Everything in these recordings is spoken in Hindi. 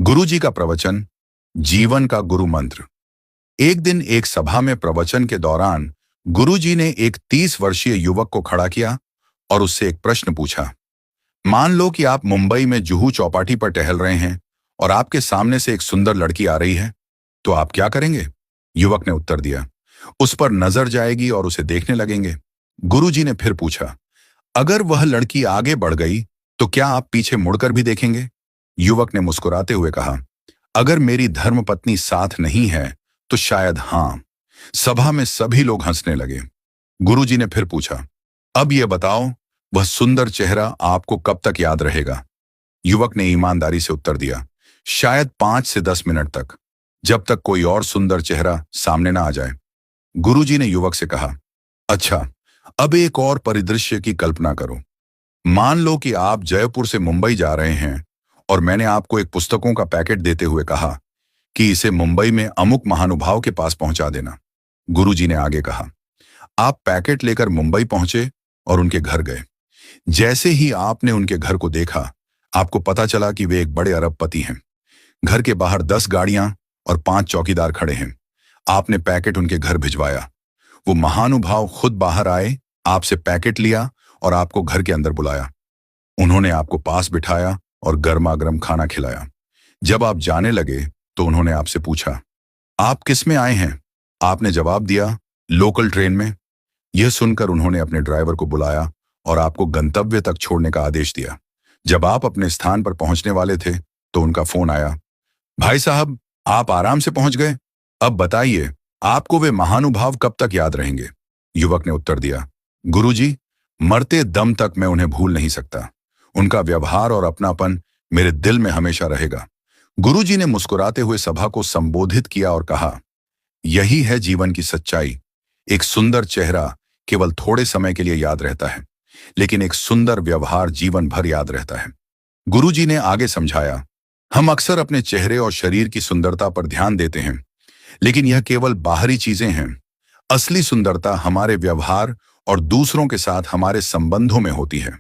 गुरुजी का प्रवचन, जीवन का गुरु मंत्र। एक दिन एक सभा में प्रवचन के दौरान गुरुजी ने एक 30 वर्षीय युवक को खड़ा किया और उससे एक प्रश्न पूछा। मान लो कि आप मुंबई में जुहू चौपाटी पर टहल रहे हैं और आपके सामने से एक सुंदर लड़की आ रही है, तो आप क्या करेंगे? युवक ने उत्तर दिया, उस पर नजर जाएगी और उसे देखने लगेंगे। गुरुजी ने फिर पूछा, अगर वह लड़की आगे बढ़ गई तो क्या आप पीछे मुड़कर भी देखेंगे? युवक ने मुस्कुराते हुए कहा, अगर मेरी धर्मपत्नी साथ नहीं है तो शायद हां। सभा में सभी लोग हंसने लगे। गुरुजी ने फिर पूछा, अब यह बताओ, वह सुंदर चेहरा आपको कब तक याद रहेगा? युवक ने ईमानदारी से उत्तर दिया, शायद 5 से 10 मिनट तक, जब तक कोई और सुंदर चेहरा सामने ना आ जाए। गुरुजी ने युवक से कहा, अच्छा, अब एक और परिदृश्य की कल्पना करो। मान लो कि आप जयपुर से मुंबई जा रहे हैं और मैंने आपको एक पुस्तकों का पैकेट देते हुए कहा कि इसे मुंबई में अमुक महानुभाव के पास पहुंचा देना। गुरुजी ने आगे कहा, आप पैकेट लेकर मुंबई पहुंचे और उनके घर गए। जैसे ही आपने उनके घर को देखा, आपको पता चला कि वे एक बड़े अरबपति हैं। घर के बाहर 10 गाड़ियां और 5 चौकीदार खड़े हैं। आपने पैकेट उनके घर भिजवाया। वो महानुभाव खुद बाहर आए, आपसे पैकेट लिया और आपको घर के अंदर बुलाया। उन्होंने आपको पास बिठाया और गर्मा गर्म खाना खिलाया। जब आप जाने लगे तो उन्होंने आपसे पूछा, आप किस में आए हैं? आपने जवाब दिया, लोकल ट्रेन में। यह सुनकर उन्होंने अपने ड्राइवर को बुलाया और आपको गंतव्य तक छोड़ने का आदेश दिया। जब आप अपने स्थान पर पहुंचने वाले थे तो उनका फोन आया, भाई साहब, आप आराम से पहुंच गए। अब बताइए, आपको वे महानुभाव कब तक याद रहेंगे? युवक ने उत्तर दिया, गुरुजी, मरते दम तक मैं उन्हें भूल नहीं सकता। उनका व्यवहार और अपनापन मेरे दिल में हमेशा रहेगा। गुरुजी ने मुस्कुराते हुए सभा को संबोधित किया और कहा, यही है जीवन की सच्चाई। एक सुंदर चेहरा केवल थोड़े समय के लिए याद रहता है, लेकिन एक सुंदर व्यवहार जीवन भर याद रहता है। गुरुजी ने आगे समझाया, हम अक्सर अपने चेहरे और शरीर की सुंदरता पर ध्यान देते हैं, लेकिन यह केवल बाहरी चीजें हैं। असली सुंदरता हमारे व्यवहार और दूसरों के साथ हमारे संबंधों में होती है।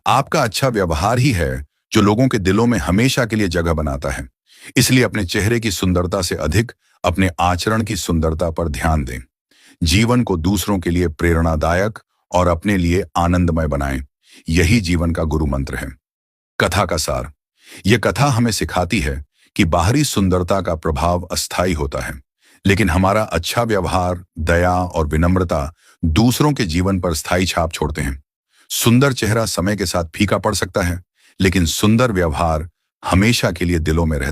आपका अच्छा व्यवहार ही है जो लोगों के दिलों में हमेशा के लिए जगह बनाता है। इसलिए अपने चेहरे की सुंदरता से अधिक अपने आचरण की सुंदरता पर ध्यान दें। जीवन को दूसरों के लिए प्रेरणादायक और अपने लिए आनंदमय बनाएं। यही जीवन का गुरु मंत्र है। कथा का सार। यह कथा हमें सिखाती है कि बाहरी सुंदरता का प्रभाव अस्थायी होता है, लेकिन हमारा अच्छा व्यवहार, दया और विनम्रता दूसरों के जीवन पर स्थायी छाप छोड़ते हैं। सुंदर चेहरा समय के साथ फीका पड़ सकता है, लेकिन सुंदर व्यवहार हमेशा के लिए दिलों में रहता है।